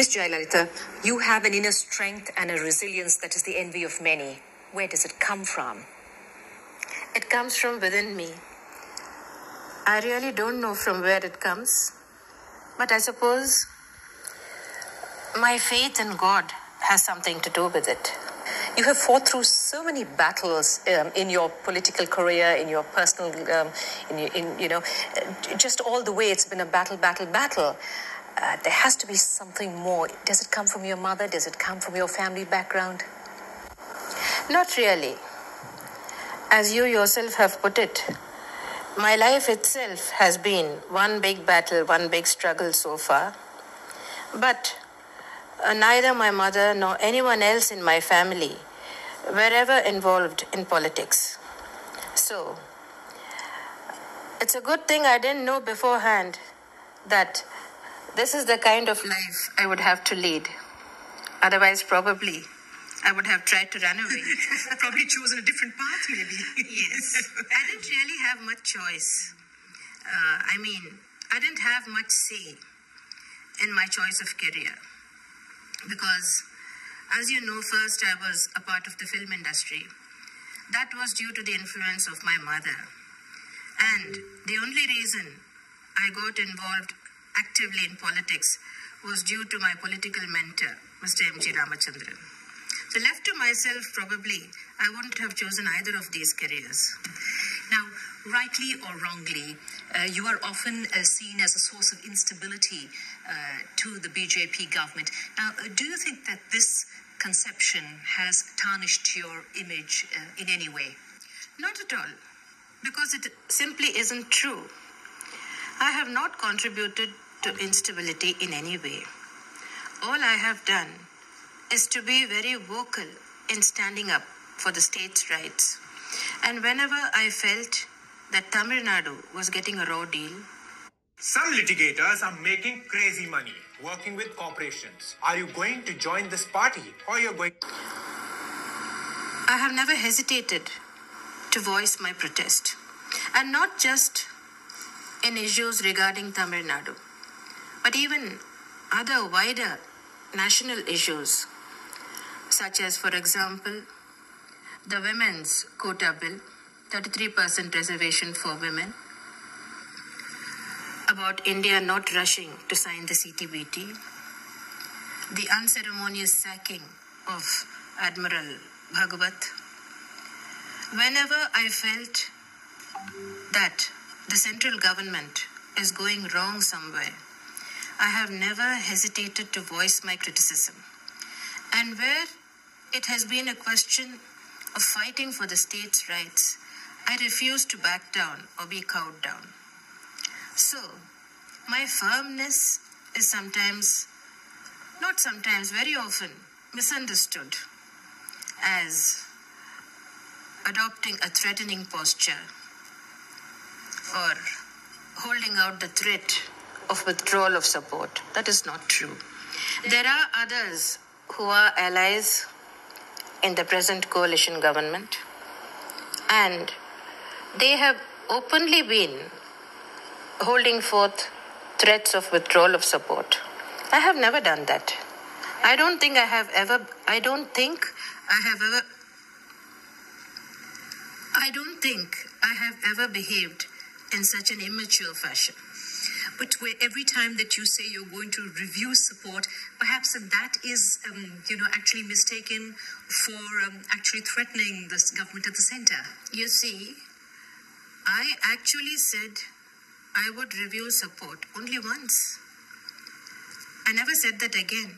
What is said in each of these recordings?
Ms. Jayalalitha, you have an inner strength and a resilience that is the envy of many. Where does it come from? It comes from within me. I really don't know from where it comes, but I suppose my faith in God has something to do with it. You have fought through so many battles in your political career, in your personal, just all the way. It's been a battle. There has to be something more. Does it come from your mother? Does it come from your family background? Not really. As you yourself have put it, my life itself has been one big battle, one big struggle so far. But neither my mother nor anyone else in my family were ever involved in politics. So, it's a good thing I didn't know beforehand that this is the kind of life I would have to lead. Otherwise, probably, I would have tried to run away. Probably chosen a different path, maybe. Yes. I didn't really have much choice. I didn't have much say in my choice of career. Because, as you know, first I was a part of the film industry. That was due to the influence of my mother. And the only reason I got involved actively in politics was due to my political mentor, Mr. M.G. Ramachandran. So left to myself, probably, I wouldn't have chosen either of these careers. Now, rightly or wrongly, you are often seen as a source of instability to the BJP government. Now, do you think that this conception has tarnished your image in any way? Not at all, because it simply isn't true. I have not contributed to instability in any way. All I have done is to be very vocal in standing up for the state's rights. And whenever I felt that Tamil Nadu was getting a raw deal. Some litigators are making crazy money working with corporations. Are you going to join this party or you're going? I have never hesitated to voice my protest. And not just in issues regarding Tamil Nadu, but even other wider national issues, such as, for example, the Women's Quota Bill, 33% reservation for women, about India not rushing to sign the CTBT, the unceremonious sacking of Admiral Bhagavat. Whenever I felt that the central government is going wrong somewhere, I have never hesitated to voice my criticism. And where it has been a question of fighting for the state's rights, I refuse to back down or be cowed down. So, my firmness is very often misunderstood as adopting a threatening posture or holding out the threat of withdrawal of support. That is not true. There are others who are allies in the present coalition government, and they have openly been holding forth threats of withdrawal of support. I have never done that. I don't think I have ever behaved in such an immature fashion. But every time that you say you're going to review support, perhaps that is, actually mistaken for actually threatening this government at the center. You see, I actually said I would review support only once. I never said that again.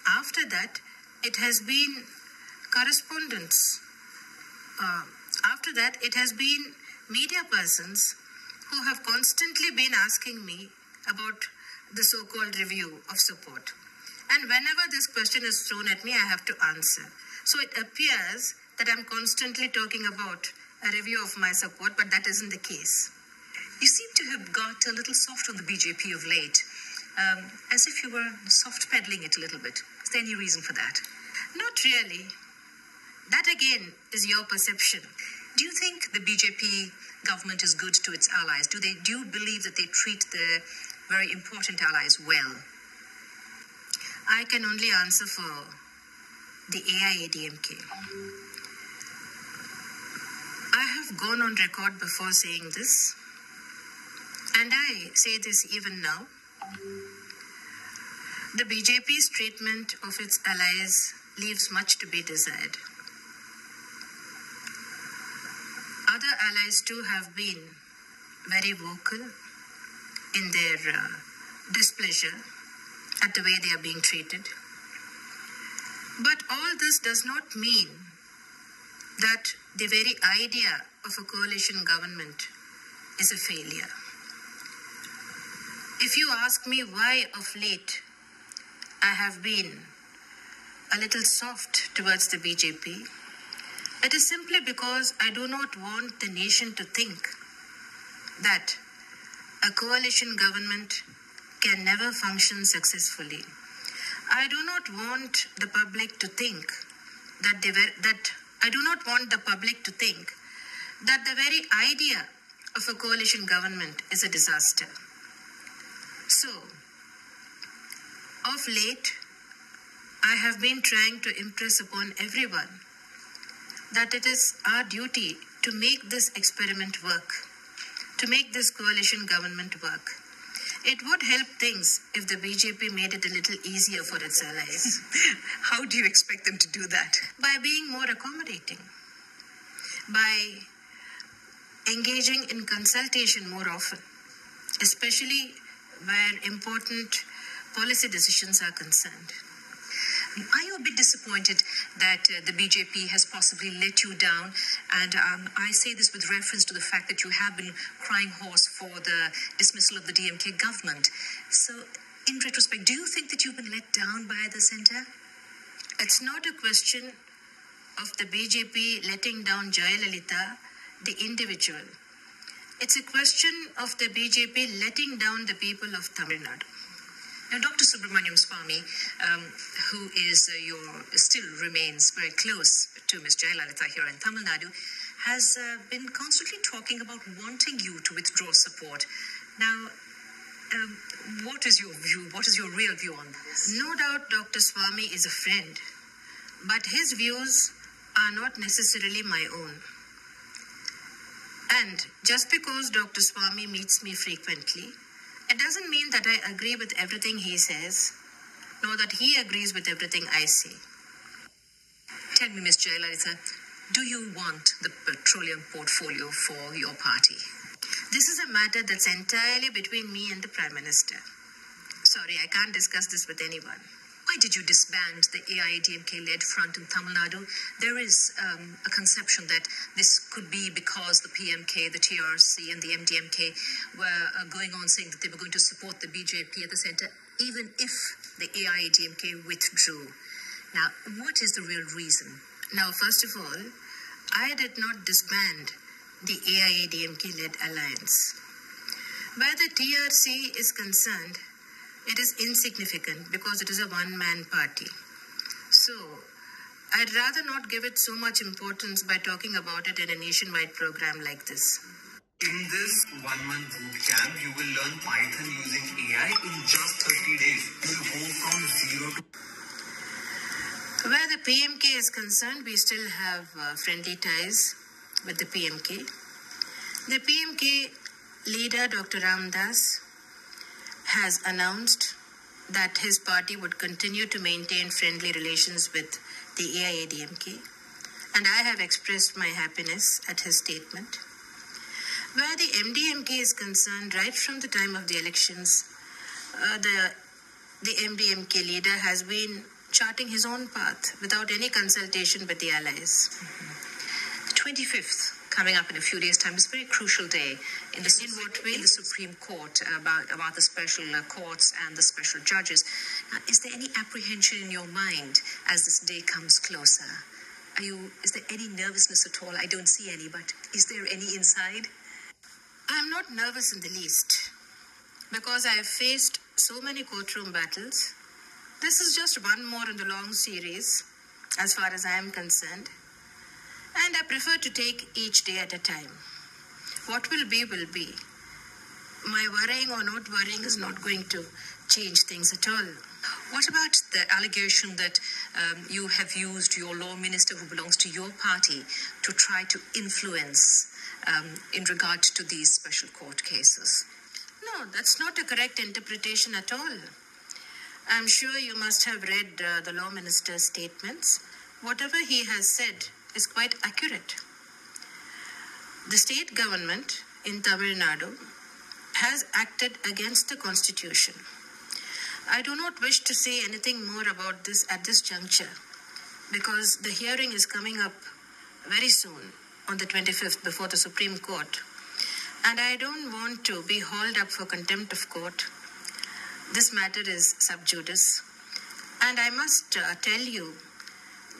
After that, it has been correspondence. After that, it has been media persons who have constantly been asking me about the so-called review of support. And whenever this question is thrown at me, I have to answer. So it appears that I'm constantly talking about a review of my support, but that isn't the case. You seem to have got a little soft on the BJP of late, as if you were soft peddling it a little bit. Is there any reason for that? Not really. That again is your perception. Do you think the BJP government is good to its allies? Do you believe that they treat their very important allies well? I can only answer for the AIADMK. I have gone on record before saying this, and I say this even now. The BJP's treatment of its allies leaves much to be desired. Other allies too have been very vocal in their displeasure at the way they are being treated. But all this does not mean that the very idea of a coalition government is a failure. If you ask me why of late I have been a little soft towards the BJP, it is simply because I do not want the nation to think that a coalition government can never function successfully. I do not want the public to think that the very idea of a coalition government is a disaster. So, of late, I have been trying to impress upon everyone that it is our duty to make this experiment work, to make this coalition government work. It would help things if the BJP made it a little easier for its allies. How do you expect them to do that? By being more accommodating, by engaging in consultation more often, especially where important policy decisions are concerned. Are you a bit disappointed that the BJP has possibly let you down? And I say this with reference to the fact that you have been crying hoarse for the dismissal of the DMK government. So, in retrospect, do you think that you've been let down by the centre? It's not a question of the BJP letting down Jayalalitha, the individual. It's a question of the BJP letting down the people of Tamil Nadu. Now, Dr. Subramaniam Swamy, who still remains very close to Ms. Jayalalitha here in Tamil Nadu, has been constantly talking about wanting you to withdraw support. Now, what is your view? What is your real view on this? No doubt Dr. Swamy is a friend, but his views are not necessarily my own. And just because Dr. Swamy meets me frequently, it doesn't mean that I agree with everything he says, nor that he agrees with everything I say. Tell me, Ms. Jayalalitha, do you want the petroleum portfolio for your party? This is a matter that's entirely between me and the Prime Minister. Sorry, I can't discuss this with anyone. Why did you disband the AIADMK-led front in Tamil Nadu? There is a conception that this could be because the PMK, the TRC and the MDMK were going on saying that they were going to support the BJP at the centre, even if the AIADMK withdrew. Now, what is the real reason? Now, first of all, I did not disband the AIADMK-led alliance. Where the TRC is concerned, it is insignificant because it is a one-man party. So, I'd rather not give it so much importance by talking about it in a nationwide program like this. In this one-month boot camp, you will learn Python using AI in just 30 days. You will go from zero to... Where the PMK is concerned, we still have friendly ties with the PMK. The PMK leader, Dr. Ramdas, has announced that his party would continue to maintain friendly relations with the AIADMK, and I have expressed my happiness at his statement. Where the MDMK is concerned, right from the time of the elections, the MDMK leader has been charting his own path without any consultation with the allies. The 25th, coming up in a few days' time, is a very crucial day in the Supreme Court about the special courts and the special judges. Now, is there any apprehension in your mind as this day comes closer? Is there any nervousness at all? I don't see any, but is there any inside? I'm not nervous in the least because I have faced so many courtroom battles. This is just one more in the long series as far as I am concerned. And I prefer to take each day at a time. What will be, will be. My worrying or not worrying is not going to change things at all. What about the allegation that you have used your law minister who belongs to your party to try to influence in regard to these special court cases? No, that's not a correct interpretation at all. I'm sure you must have read the law minister's statements. Whatever he has said is quite accurate. The state government in Tamil Nadu has acted against the constitution. I do not wish to say anything more about this at this juncture because the hearing is coming up very soon on the 25th before the Supreme Court. And I don't want to be hauled up for contempt of court. This matter is sub judice. And I must tell you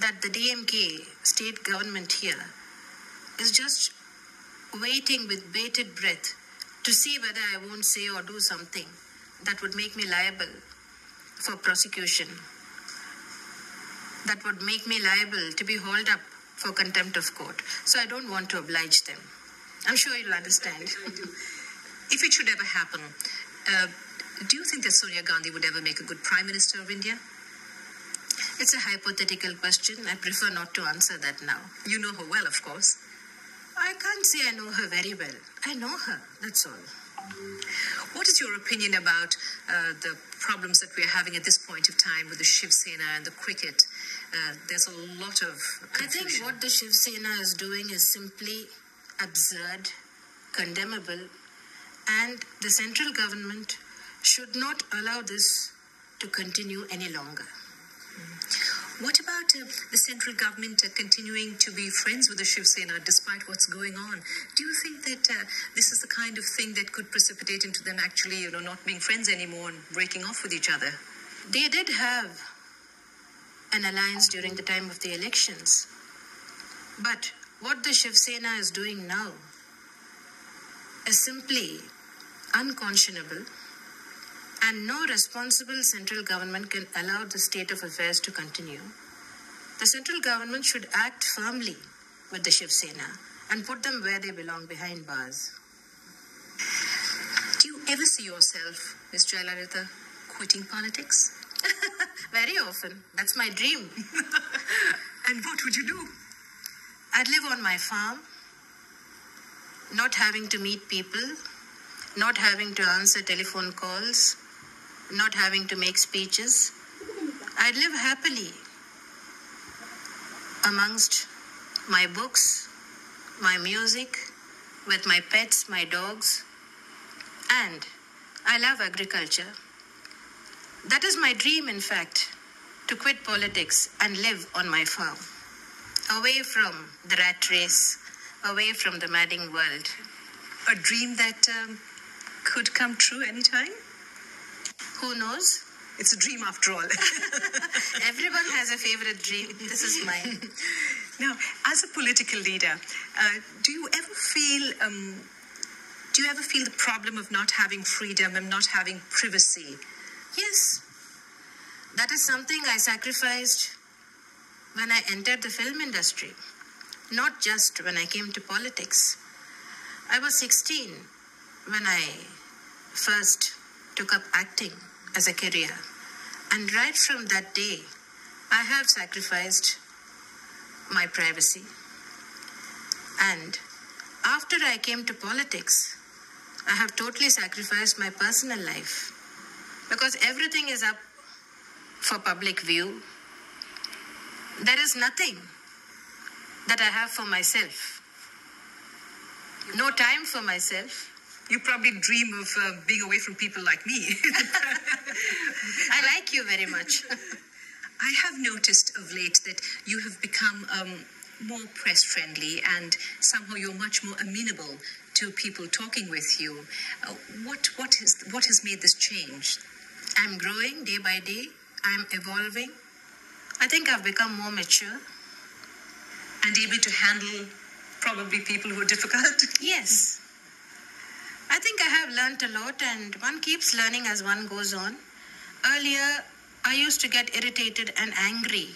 that the DMK state government here is just waiting with bated breath to see whether I won't say or do something that would make me liable for prosecution, that would make me liable to be hauled up for contempt of court. So I don't want to oblige them. I'm sure you'll understand. If it should ever happen, do you think that Sonia Gandhi would ever make a good Prime Minister of India? It's a hypothetical question. I prefer not to answer that now. You know her well, of course. I can't say I know her very well. I know her, that's all. What is your opinion about the problems that we are having at this point of time with the Shiv Sena and the cricket? There's a lot of confusion. I think what the Shiv Sena is doing is simply absurd, condemnable, and the central government should not allow this to continue any longer. What about the central government continuing to be friends with the Shiv Sena despite what's going on? Do you think that this is the kind of thing that could precipitate into them actually, not being friends anymore and breaking off with each other? They did have an alliance during the time of the elections. But what the Shiv Sena is doing now is simply unconscionable, and no responsible central government can allow the state of affairs to continue. The central government should act firmly with the Shiv Sena and put them where they belong, behind bars. Do you ever see yourself, Ms. Jayalalitha, quitting politics? Very often. That's my dream. And what would you do? I'd live on my farm, not having to meet people, not having to answer telephone calls, not having to make speeches. I'd live happily amongst my books, my music, with my pets, my dogs, and I love agriculture. That is my dream, in fact, to quit politics and live on my farm, away from the rat race, away from the madding world. A dream that could come true anytime? Who knows? It's a dream after all. Everyone has a favorite dream. This is mine. Now, as a political leader, do you ever feel the problem of not having freedom and not having privacy? Yes. That is something I sacrificed when I entered the film industry, not just when I came to politics. I was 16 when I first took up acting as a career. And right from that day, I have sacrificed my privacy. And after I came to politics, I have totally sacrificed my personal life because everything is up for public view. There is nothing that I have for myself. No time for myself. You probably dream of being away from people like me. I like you very much. I have noticed of late that you have become more press-friendly and somehow you're much more amenable to people talking with you. What has made this change? I'm growing day by day. I'm evolving. I think I've become more mature. And able to handle probably people who are difficult? Yes. I think I have learnt a lot, and one keeps learning as one goes on. Earlier, I used to get irritated and angry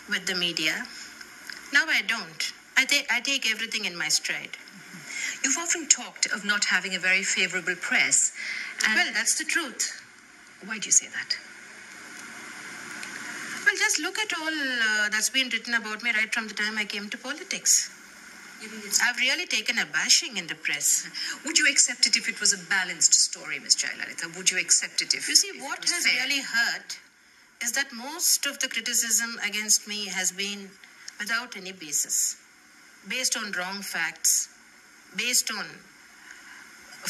with the media. Now I don't. I take everything in my stride. You've often talked of not having a very favorable press. Well, that's the truth. Why do you say that? just look at all that's been written about me right from the time I came to politics. I've really taken a bashing in the press. Would you accept it if it was a balanced story, Ms. Jayalalitha? Would you accept it if You see, if what it was has fair? really hurt is that most of the criticism against me has been without any basis, based on wrong facts, based on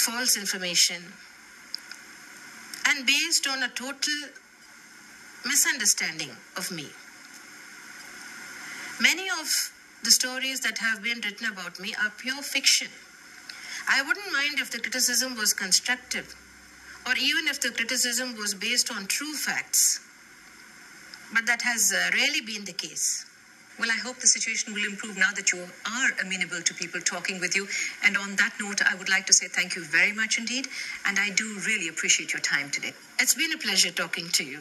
false information, and based on a total misunderstanding of me. Many of the stories that have been written about me are pure fiction. I wouldn't mind if the criticism was constructive, or even if the criticism was based on true facts. But that has rarely been the case. Well, I hope the situation will improve now that you are amenable to people talking with you. And on that note, I would like to say thank you very much indeed. And I do really appreciate your time today. It's been a pleasure talking to you.